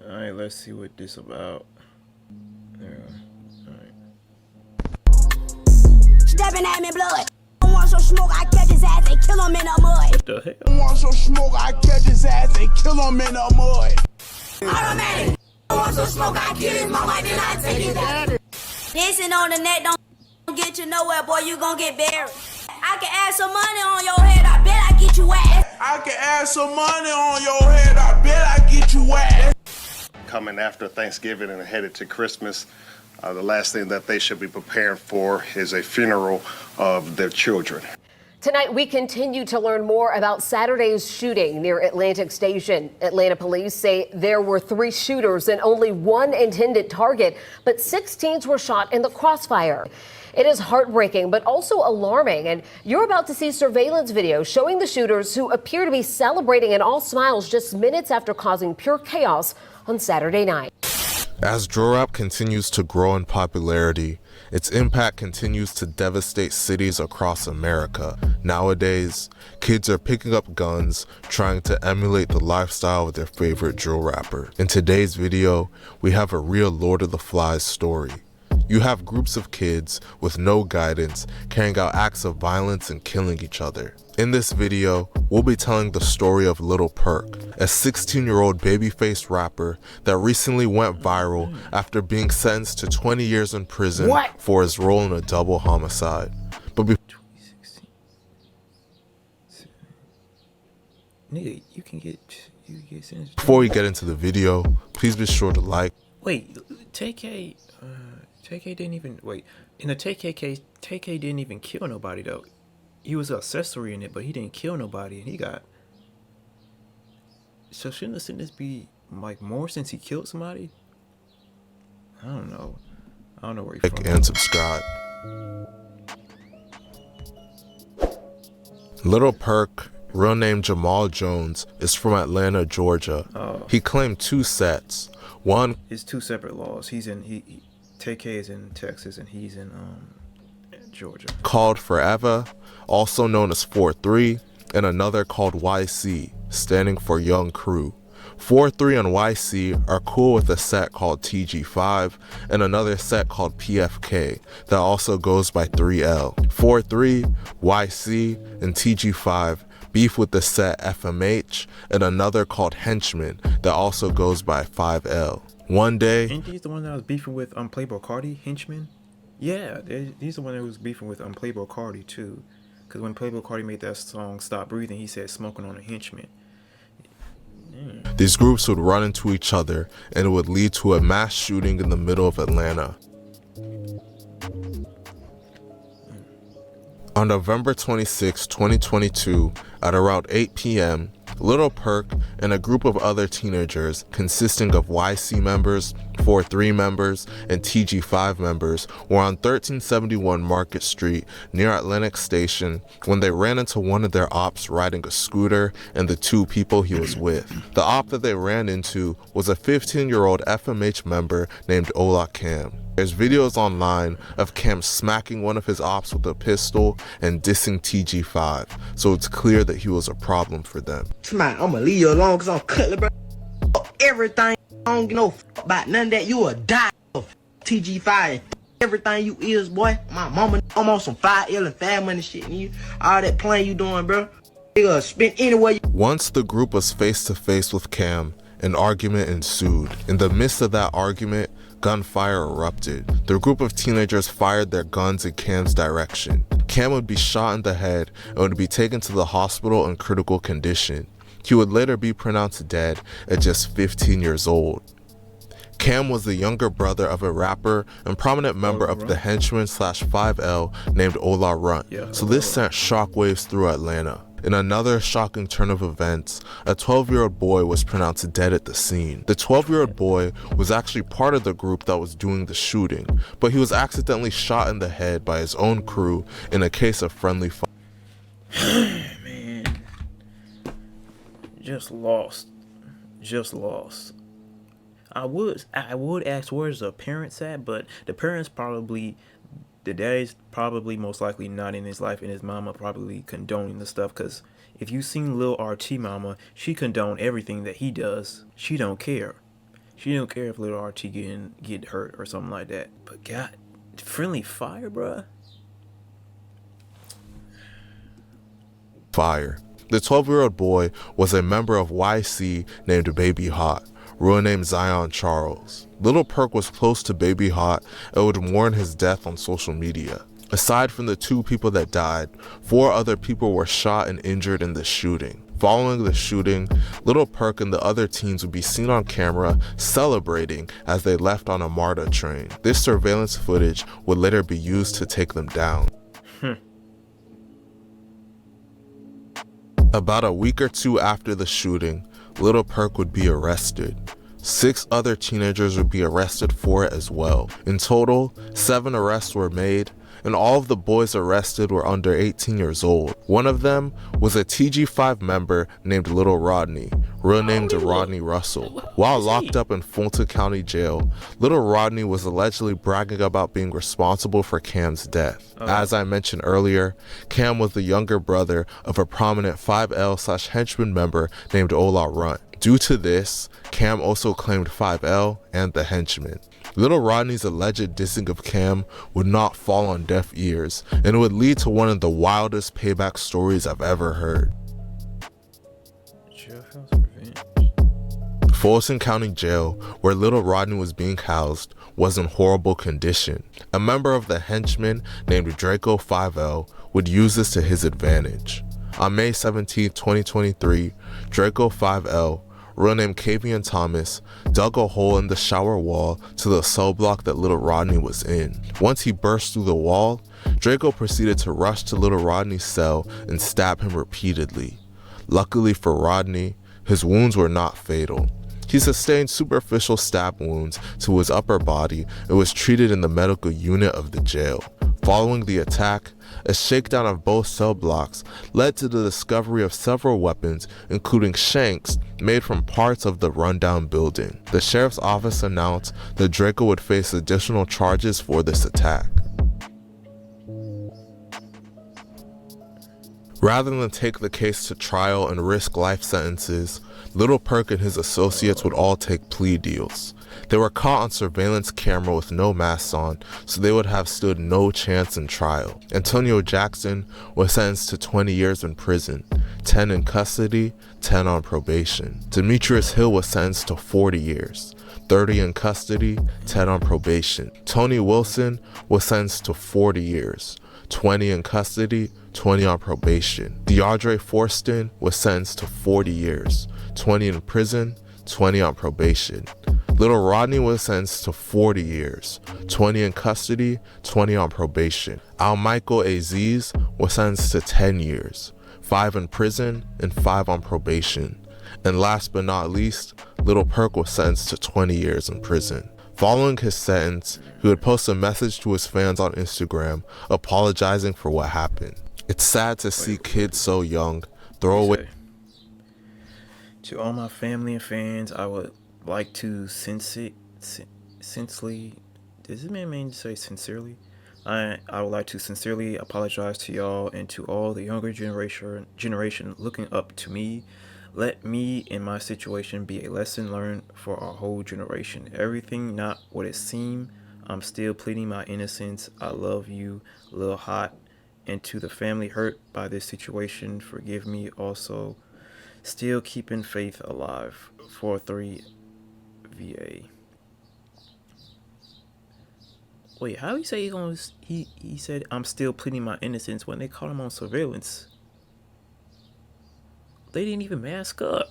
Alright, let's see what this about. There. Alright. Stepping at me blood. Want some smoke, I catch his ass and kill him in the mud. What the hell? Want some smoke, I catch his ass and kill him in the mud. Automatic. Want some smoke, I kill his mama, then I take his ass. Dancing on the net don't get you nowhere, boy, you gon' get buried. I can add some money on your head, I bet I get you ass. I can add some money on your head, I bet I get you ass. Coming after Thanksgiving and headed to Christmas, the last thing that they should be preparing for is a funeral of their children. Tonight, we continue to learn more about Saturday's shooting near Atlantic Station. Atlanta police say there were 3 shooters and only 1 intended target, but 6 teens were shot in the crossfire. It is heartbreaking, but also alarming. And you're about to see surveillance video showing the shooters, who appear to be celebrating in all smiles just minutes after causing pure chaos on Saturday night. As drill rap continues to grow in popularity, its impact continues to devastate cities across America. Nowadays, kids are picking up guns, trying to emulate the lifestyle of their favorite drill rapper. In today's video, we have a real Lord of the Flies story. You have groups of kids with no guidance carrying out acts of violence and killing each other. In this video, we'll be telling the story of Lil Perk, a 16-year-old baby-faced rapper that recently went viral after being sentenced to 20 years in prison for his role in a double homicide. But 2016. Nigga, you can get sentenced. before we get into the video, please be sure to like. Wait, TK didn't even wait. In the TK case, TK didn't even kill nobody though. He was an accessory in it, but he didn't kill nobody, and he got. So shouldn't the sentence be like more since he killed somebody? I don't know. I don't know where he's Like from. and subscribe. Lil Perk, real name Jamal Jones, is from Atlanta, Georgia. He claimed 2 sets. One It's 2 separate laws. He's in TK is in Texas, and he's in Georgia. called Forever, also known as 4-3, and another called YC, standing for Young Crew. 4-3 and YC are cool with a set called TG5 and another set called PFK that also goes by 3L. 4-3, YC, and TG5 beef with the set FMH and another called Henchman that also goes by 5L. One day, Ain't these the one that was beefing with Playboy Cardi, Henchman? Yeah, these the one that was beefing with Playboy Cardi too. Because when Playboy Cardi made that song Stop Breathing, he said smoking on a henchman. these groups would run into each other and it would lead to a mass shooting in the middle of Atlanta. On November 26, 2022, at around 8 p.m., Lil Perk and a group of other teenagers consisting of YC members, 4-3 members, and TG5 members were on 1371 Market Street near Atlantic Station when they ran into one of their ops riding a scooter and the 2 people he was with. The op that they ran into was a 15-year-old FMH member named Ola Cam. There's videos online of Cam smacking one of his ops with a pistol and dissing TG5, so it's clear that he was a problem for them. Man, I'ma leave you alone cause I'm cutting, bro. Everything. I don't give no about none of that. You a die of TG5. Everything you is, boy. My mama, I'm on some 5L and fat money shit. And you, all that playing you doing, bro. Nigga, spend anywhere you. Once the group was face to face with Cam, an argument ensued. In the midst of that argument, gunfire erupted. The group of teenagers fired their guns in Cam's direction. Cam would be shot in the head and would be taken to the hospital in critical condition. He would later be pronounced dead at just 15 years old. Cam was the younger brother of a rapper and prominent member of the Henchman / 5L named Ola Runt, so this sent shockwaves through Atlanta. In another shocking turn of events, a 12-year-old boy was pronounced dead at the scene. The 12-year-old boy was actually part of the group that was doing the shooting, but he was accidentally shot in the head by his own crew in a case of friendly fire. Man, just lost. I would ask where's the parents at, but the parents probably, the daddy's probably most likely not in his life, and his mama probably condoning the stuff. Cause if you seen Lil RT mama, she condone everything that he does. She don't care. She don't care if little Archie get hurt or something like that. But God, friendly fire, bruh. Fire. The 12-year-old boy was a member of YC named Baby Hot, real name Zion Charles. Little Perk was close to Baby Hot and would mourn his death on social media. Aside from the 2 people that died, 4 other people were shot and injured in the shooting. Following the shooting, Little Perk and the other teens would be seen on camera celebrating as they left on a MARTA train. This surveillance footage would later be used to take them down. About a week or 2 after the shooting, Little Perk would be arrested. 6 other teenagers would be arrested for it as well. In total, 7 arrests were made, and all of the boys arrested were under 18 years old. One of them was a TG5 member named Little Rodney, real named Rodney Russell. While locked up in Fulton County Jail, Little Rodney was allegedly bragging about being responsible for Cam's death. As I mentioned earlier, Cam was the younger brother of a prominent 5L/henchman member named Ola Runt. Due to this, Cam also claimed 5L and the henchman. Little Rodney's alleged dissing of Cam would not fall on deaf ears, and it would lead to one of the wildest payback stories I've ever heard. Fulton County Jail, where Little Rodney was being housed, was in horrible condition. A member of the henchmen named Draco 5L would use this to his advantage. On May 17, 2023, Draco 5L, real name Kavian Thomas, dug a hole in the shower wall to the cell block that Little Rodney was in. Once he burst through the wall, Draco proceeded to rush to Little Rodney's cell and stab him repeatedly. Luckily for Rodney, his wounds were not fatal. He sustained superficial stab wounds to his upper body and was treated in the medical unit of the jail. Following the attack, a shakedown of both cell blocks led to the discovery of several weapons, including shanks made from parts of the rundown building. The sheriff's office announced that Draco would face additional charges for this attack. Rather than take the case to trial and risk life sentences, Little Perk and his associates would all take plea deals. They were caught on surveillance camera with no masks on, so they would have stood no chance in trial. Antonio Jackson was sentenced to 20 years in prison, 10 in custody, 10 on probation. Demetrius Hill was sentenced to 40 years, 30 in custody, 10 on probation. Tony Wilson was sentenced to 40 years, 20 in custody, 20 on probation. DeAndre Forston was sentenced to 40 years, 20 in prison, 20 on probation. Little Rodney was sentenced to 40 years, 20 in custody, 20 on probation. Al-Michael Aziz was sentenced to 10 years, 5 in prison and 5 on probation. And last but not least, Little Perk was sentenced to 20 years in prison. Following his sentence, he would post a message to his fans on Instagram apologizing for what happened. It's sad to see kids so young throw away. To all my family and fans, I would like to sincerely, does it mean to say sincerely? I would like to sincerely apologize to y'all and to all the younger generation looking up to me. Let me and my situation be a lesson learned for our whole generation. Everything not what it seemed. I'm still pleading my innocence. I love you, Lil Hot. And to the family hurt by this situation, forgive me also. Still keeping faith alive. 4-3 VA. Wait, how he say he said I'm still pleading my innocence when they caught him on surveillance? They didn't even mask up.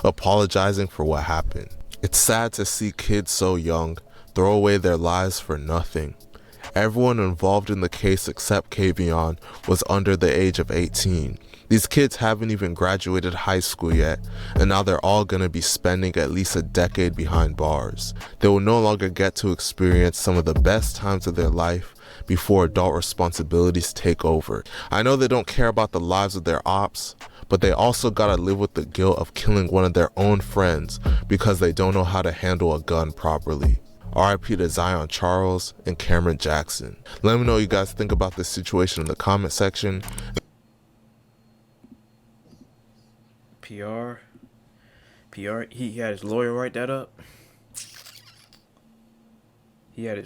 Apologizing for what happened. It's sad to see kids so young throw away their lives for nothing. Everyone involved in the case except Kavion was under the age of 18. These kids haven't even graduated high school yet, and now they're all gonna be spending at least a decade behind bars. They will no longer get to experience some of the best times of their life before adult responsibilities take over. I know they don't care about the lives of their ops, but they also gotta live with the guilt of killing one of their own friends because they don't know how to handle a gun properly. RIP to Zion Charles and Cameron Jackson. Let me know what you guys think about this situation in the comment section. PR. He had his lawyer write that up. Yeah,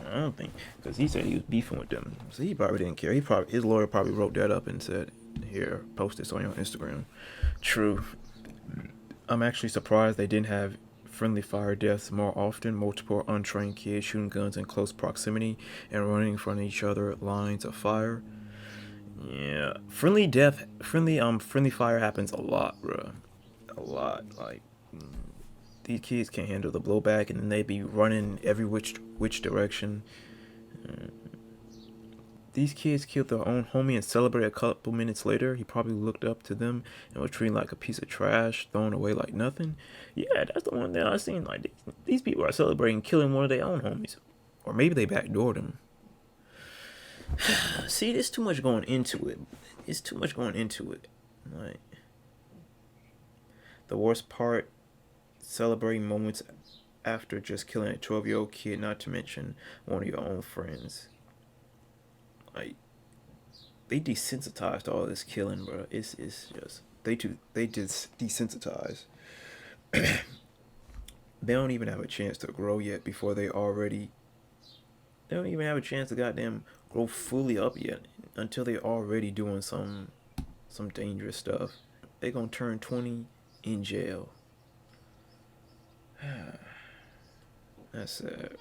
I don't think, because he said he was beefing with them, so he probably didn't care. His lawyer probably wrote that up and said, "Here, post this on your Instagram." True. I'm actually surprised they didn't have friendly fire deaths more often. Multiple untrained kids shooting guns in close proximity and running from each other lines of fire. Yeah, friendly fire happens a lot, bro. A lot. Like, these kids can't handle the blowback, and then they be running every which direction. These kids killed their own homie and celebrated a couple minutes later. He probably looked up to them and was treated like a piece of trash, thrown away like nothing. Yeah, that's the one thing I seen. Like, these people are celebrating killing one of their own homies, or maybe they backdoored him. See, there's too much going into it. Like, the worst part, celebrating moments after just killing a 12-year-old kid, not to mention one of your own friends. Like, they desensitized all this killing, bro. It's just they just desensitize. They don't even have a chance to grow yet before they don't even have a chance to goddamn grow fully up yet until they're already doing some dangerous stuff. They gonna turn 20 in jail. That's sad.